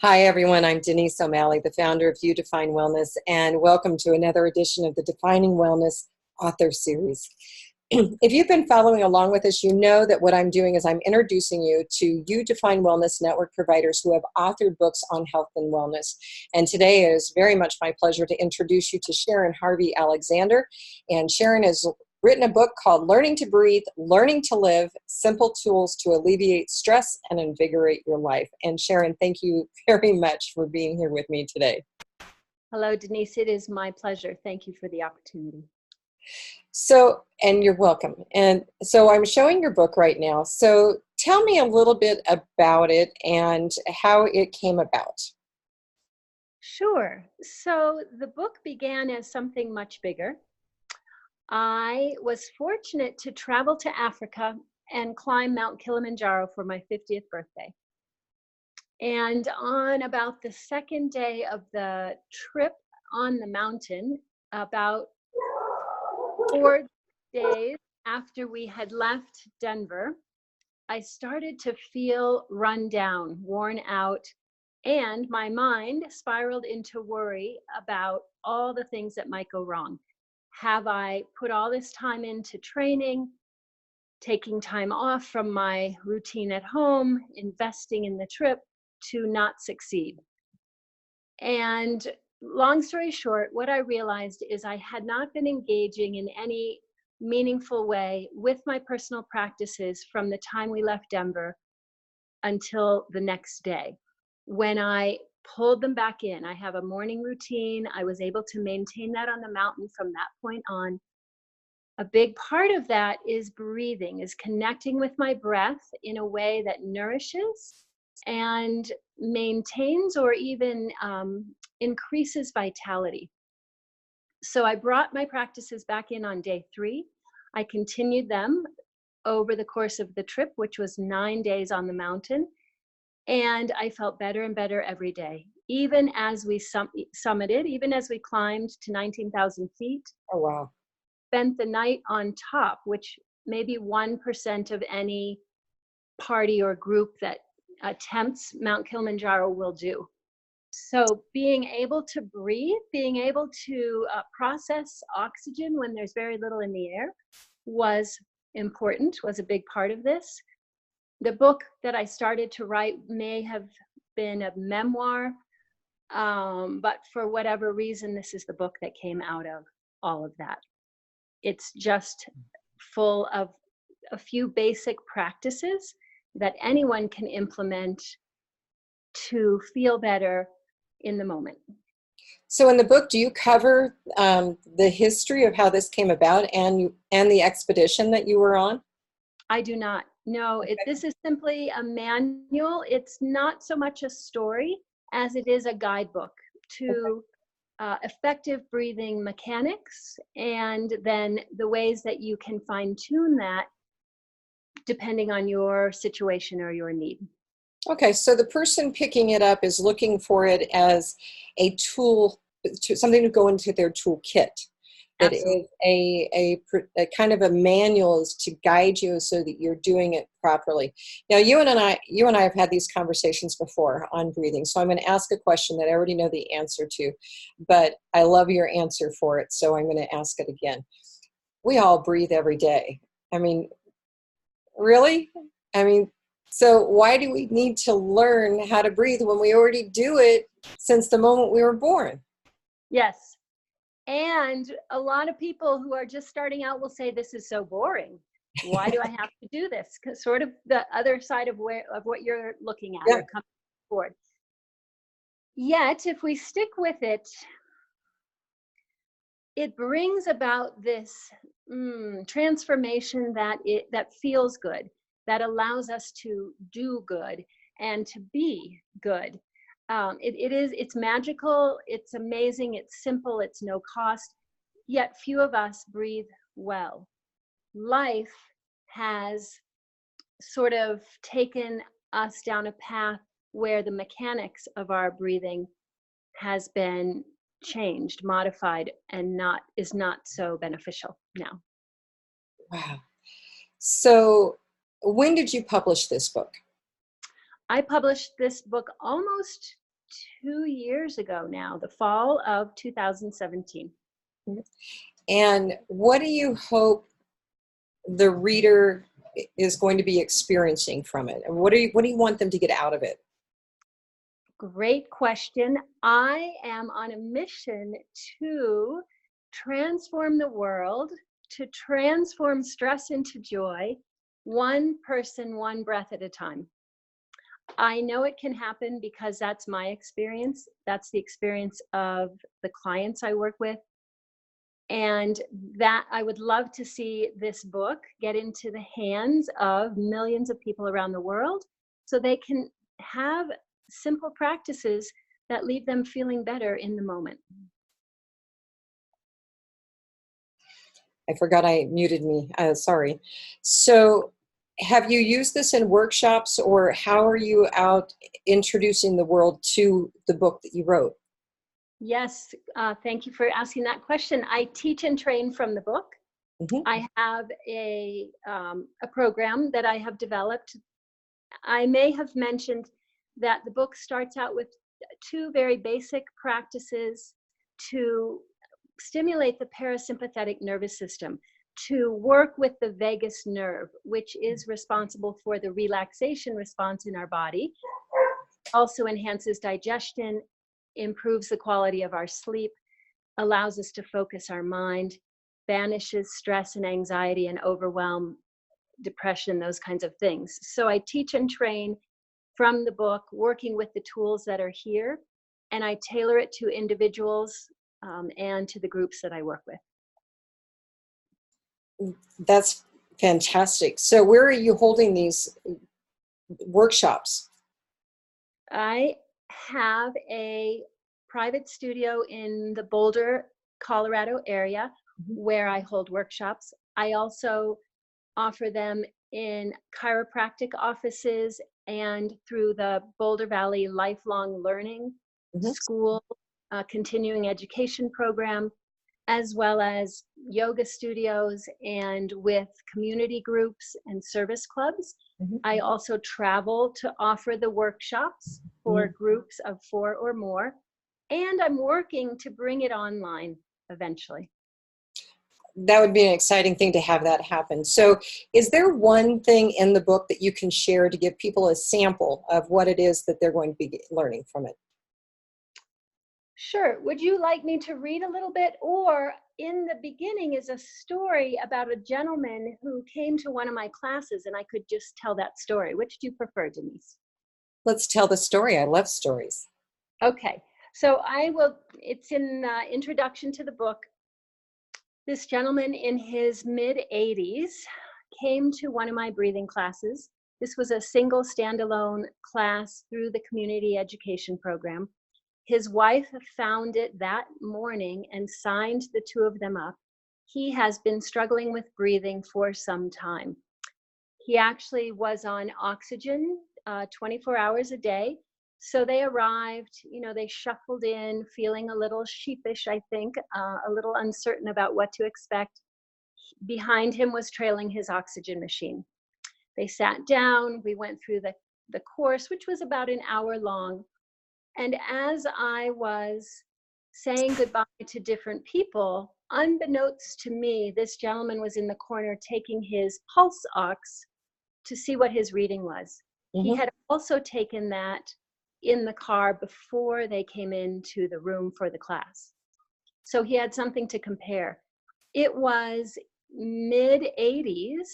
Hi, everyone. I'm Denise O'Malley, the founder of You Define Wellness, and welcome to another edition of the Defining Wellness author series. If you've been following along with us, you know that what I'm doing is I'm introducing you to You Define Wellness network providers who have authored books on health and wellness. And today it is very much my pleasure to introduce you to Sharon Harvey Alexander. And Sharon has written a book called Learning to Breathe, Learning to Live, Simple Tools to Alleviate Stress and Invigorate Your Life. And Sharon, thank you very much for being here with me today. Hello, Denise. It is my pleasure. Thank you for the opportunity. And you're welcome. And so I'm showing your book right now. So tell me a little bit about it and how it came about. Sure. So the book began as something much bigger. I was fortunate to travel to Africa and climb Mount Kilimanjaro for my 50th birthday. And on about the second day of the trip on the mountain, about 4 days after we had left Denver, I started to feel run down, worn out, and my mind spiraled into worry about all the things that might go wrong. Have I put all this time into training, taking time off from my routine at home, investing in the trip to not succeed? And long story short, what I realized is I had not been engaging in any meaningful way with my personal practices from the time we left Denver until the next day. When I pulled them back in, I have a morning routine. I was able to maintain that on the mountain from that point on. A big part of that is breathing, is connecting with my breath in a way that nourishes and maintains or even increases vitality. So I brought my practices back in on day 3. I continued them over the course of the trip, which was 9 days on the mountain. And I felt better and better every day. Even as we summited, even as we climbed to 19,000 feet. Oh, wow. Spent the night on top, which maybe 1% of any party or group that attempts Mount Kilimanjaro will do. So being able to breathe, being able to process oxygen when there's very little in the air was important, was a big part of this. The book that I started to write may have been a memoir, but for whatever reason, this is the book that came out of all of that. It's just full of a few basic practices that anyone can implement to feel better in the moment. So in the book, do you cover the history of how this came about and the expedition that you were on? I do not. No, this is simply a manual. It's not so much a story as it is a guidebook to effective breathing mechanics, and then the ways that you can fine-tune that depending on your situation or your need. Okay, so the person picking it up is looking for it as a tool, something to go into their toolkit. That Absolutely. is a kind of a manual is to guide you so that you're doing it properly. Now, you and I have had these conversations before on breathing, so I'm going to ask a question that I already know the answer to, but I love your answer for it, so I'm going to ask it again. We all breathe every day. I mean, really? I mean, so why do we need to learn how to breathe when we already do it since the moment we were born? Yes. And a lot of people who are just starting out will say, this is so boring. Why do I have to do this? Because sort of the other side of what you're looking at Yeah. or coming forward. Yet, if we stick with it, it brings about this transformation that feels good, that allows us to do good and to be good. It's magical, it's amazing, it's simple, it's no cost, yet few of us breathe well. Life has sort of taken us down a path where the mechanics of our breathing has been changed, modified, and is not so beneficial now. Wow. So when did you publish this book? I published this book almost 2 years ago now, the fall of 2017. And what do you hope the reader is going to be experiencing from it? And what do you want them to get out of it? Great question. I am on a mission to transform the world, to transform stress into joy, one person, one breath at a time. I know it can happen because that's my experience. That's the experience of the clients I work with. And that I would love to see this book get into the hands of millions of people around the world so they can have simple practices that leave them feeling better in the moment. I forgot I muted me. Sorry. So have you used this in workshops, or how are you out introducing the world to the book that you wrote? Yes, thank you for asking that question. I teach and train from the book. Mm-hmm. I have a program that I have developed. I may have mentioned that the book starts out with 2 very basic practices to stimulate the parasympathetic nervous system, to work with the vagus nerve, which is responsible for the relaxation response in our body, also enhances digestion, improves the quality of our sleep, allows us to focus our mind, banishes stress and anxiety and overwhelm, depression, those kinds of things. So I teach and train from the book, working with the tools that are here, and I tailor it to individuals and to the groups that I work with. That's fantastic. So where are you holding these workshops? I have a private studio in the Boulder, Colorado area where I hold workshops. I also offer them in chiropractic offices and through the Boulder Valley Lifelong Learning School continuing education program, as well as yoga studios and with community groups and service clubs. I also travel to offer the workshops for groups of 4 or more, and I'm working to bring it online eventually. That would be an exciting thing to have that happen. So is there one thing in the book that you can share to give people a sample of what it is that they're going to be learning from it? Sure. Would you like me to read a little bit? Or in the beginning is a story about a gentleman who came to one of my classes, and I could just tell that story. Which do you prefer, Denise? Let's tell the story. I love stories. Okay. So I will, it's in the introduction to the book. This gentleman in his mid-80s came to one of my breathing classes. This was a single standalone class through the community education program. His wife found it that morning and signed the 2 of them up. He has been struggling with breathing for some time. He actually was on oxygen 24 hours a day. So they arrived, they shuffled in, feeling a little sheepish, I think, a little uncertain about what to expect. Behind him was trailing his oxygen machine. They sat down, we went through the course, which was about an hour long. And as I was saying goodbye to different people, unbeknownst to me, this gentleman was in the corner taking his pulse ox to see what his reading was. He had also taken that in the car before they came into the room for the class. So he had something to compare. It was mid-80s.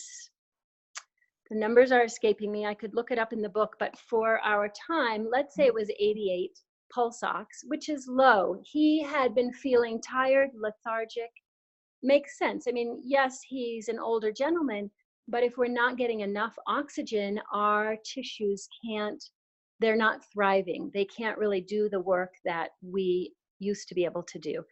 The numbers are escaping me. I could look it up in the book, but for our time, let's say it was 88 pulse ox, which is low. He had been feeling tired, lethargic. Makes sense. I mean, yes, he's an older gentleman, but if we're not getting enough oxygen, our tissues they're not thriving. They can't really do the work that we used to be able to do.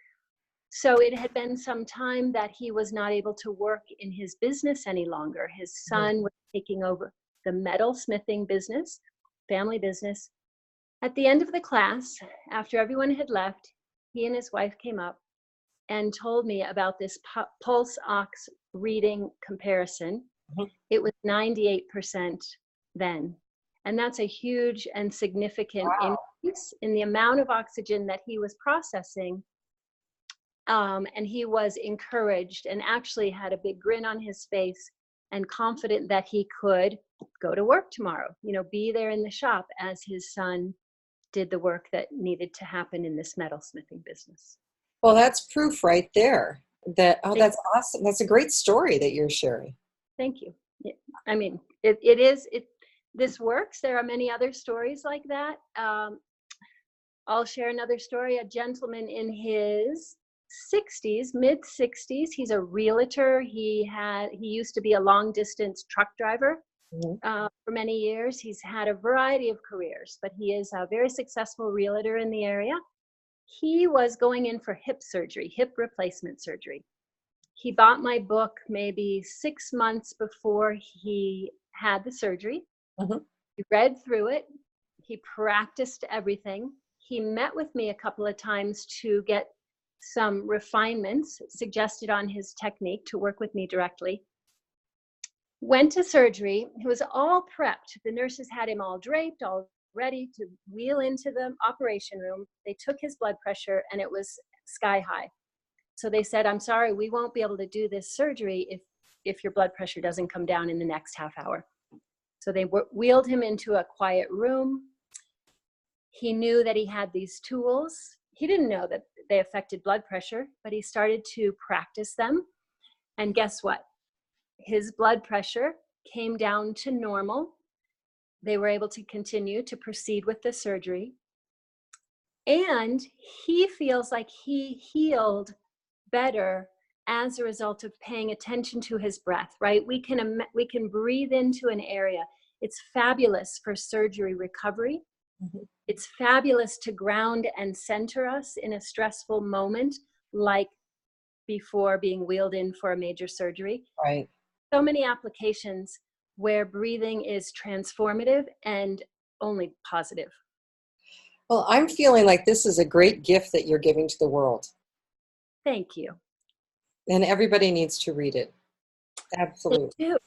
So it had been some time that he was not able to work in his business any longer. His son was taking over the metal smithing business, family business. At the end of the class, after everyone had left, he and his wife came up and told me about this pulse ox reading comparison. It was 98% then. And that's a huge and significant increase increase in the amount of oxygen that he was processing. And he was encouraged and actually had a big grin on his face and confident that he could go to work tomorrow, be there in the shop as his son did the work that needed to happen in this metalsmithing business. Well, that's proof right there that, that's awesome. That's a great story that you're sharing. Thank you. I mean, this works. There are many other stories like that. I'll share another story. A gentleman in his 60s, mid 60s. He's a realtor. He used to be a long distance truck driver for many years. He's had a variety of careers, but he is a very successful realtor in the area. He was going in for hip surgery, hip replacement surgery. He bought my book maybe 6 months before he had the surgery. He read through it. He practiced everything. He met with me a couple of times to get some refinements suggested on his technique to work with me directly. Went to surgery. He was all prepped. The nurses had him all draped, all ready to wheel into the operation room. They took his blood pressure and it was sky high. So they said, I'm sorry, we won't be able to do this surgery if your blood pressure doesn't come down in the next half hour. So they wheeled him into a quiet room. He knew that he had these tools. He didn't know that they affected blood pressure, but he started to practice them. And guess what? His blood pressure came down to normal. They were able to continue to proceed with the surgery. And he feels like he healed better as a result of paying attention to his breath, right? We can breathe into an area. It's fabulous for surgery recovery. It's fabulous to ground and center us in a stressful moment, like before being wheeled in for a major surgery. Right. So many applications where breathing is transformative and only positive. Well, I'm feeling like this is a great gift that you're giving to the world. Thank you. And everybody needs to read it. Absolutely. They do.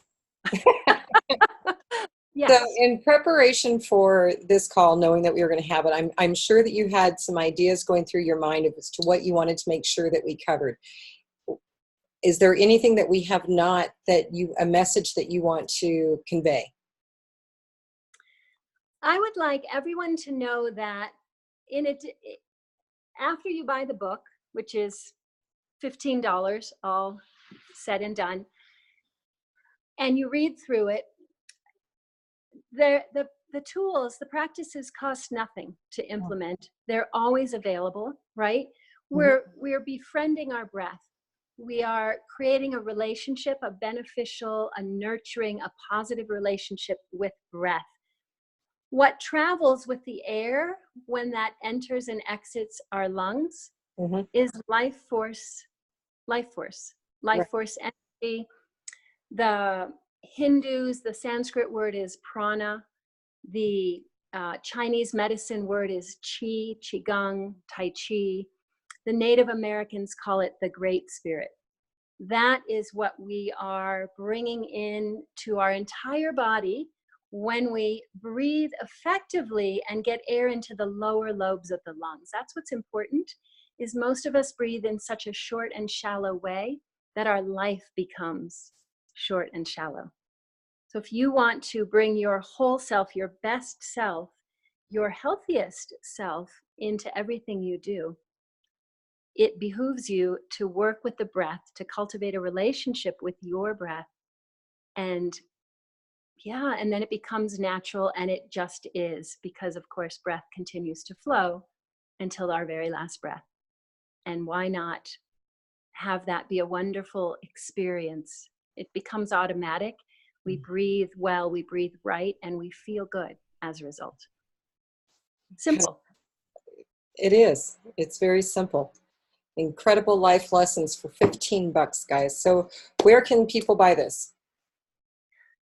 Yes. So in preparation for this call, knowing that we were going to have it, I'm sure that you had some ideas going through your mind as to what you wanted to make sure that we covered. Is there anything that we have not, a message that you want to convey? I would like everyone to know that after you buy the book, which is $15, all said and done, and you read through it, the tools, the practices cost nothing to implement. They're always available, right? We're befriending our breath. We are creating a relationship, a beneficial, a nurturing, a positive relationship with breath. What travels with the air when that enters and exits our lungs is life force energy. The Hindus, the Sanskrit word is prana. The Chinese medicine word is qi, qigong, tai chi. The Native Americans call it the Great Spirit. That is what we are bringing in to our entire body when we breathe effectively and get air into the lower lobes of the lungs. That's what's important, is most of us breathe in such a short and shallow way that our life becomes short and shallow. So if you want to bring your whole self, your best self, your healthiest self into everything you do, it behooves you to work with the breath, to cultivate a relationship with your breath. And then it becomes natural, and it just is, because of course breath continues to flow until our very last breath. And why not have that be a wonderful experience? It becomes automatic. We breathe well, we breathe right, and we feel good as a result. Simple. It is. It's very simple. Incredible life lessons for $15, guys. So where can people buy this?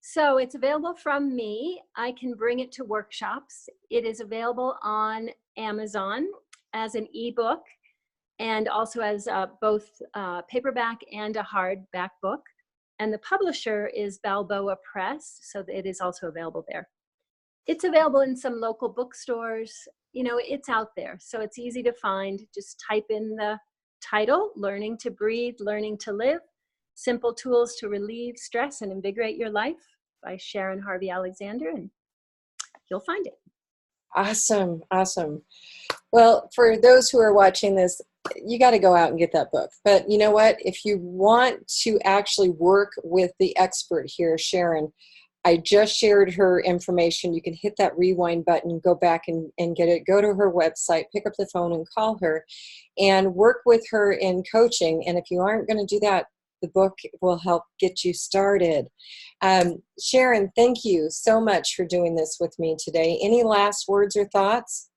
So it's available from me. I can bring it to workshops. It is available on Amazon as an ebook, and also as both paperback and a hardback book. And the publisher is Balboa Press, so it is also available there. It's available in some local bookstores. You know, it's out there, so it's easy to find. Just type in the title, Learning to Breathe, Learning to Live, Simple Tools to Relieve Stress and Invigorate Your Life by Sharon Harvey Alexander, and you'll find it. Awesome, awesome. Well, for those who are watching this, you got to go out and get that book. But you know what? If you want to actually work with the expert here, Sharon, I just shared her information. You can hit that rewind button, go back and get it. Go to her website, pick up the phone and call her and work with her in coaching. And if you aren't going to do that, the book will help get you started. Sharon, thank you so much for doing this with me today. Any last words or thoughts?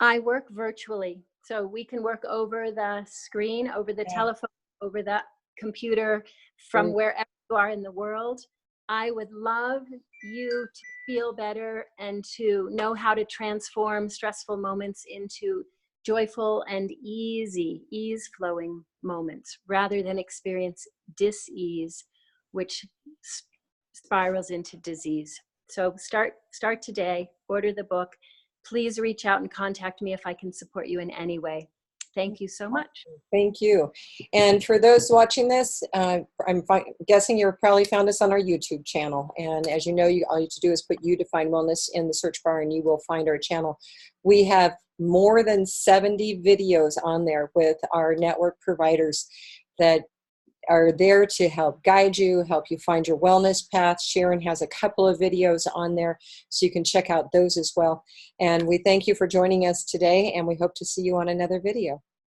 I work virtually, so we can work over the screen, over the telephone, over the computer, from wherever you are in the world. I would love you to feel better and to know how to transform stressful moments into joyful and ease-flowing moments, rather than experience dis-ease, which spirals into disease. So start today, order the book. Please reach out and contact me if I can support you in any way. Thank you so much. Thank you. And for those watching this, I'm guessing you've probably found us on our YouTube channel. And as you know, all you have to do is put You Define Wellness in the search bar and you will find our channel. We have more than 70 videos on there with our network providers that are there to help guide you, help you find your wellness path. Sharon has a couple of videos on there, so you can check out those as well. And we thank you for joining us today, and we hope to see you on another video.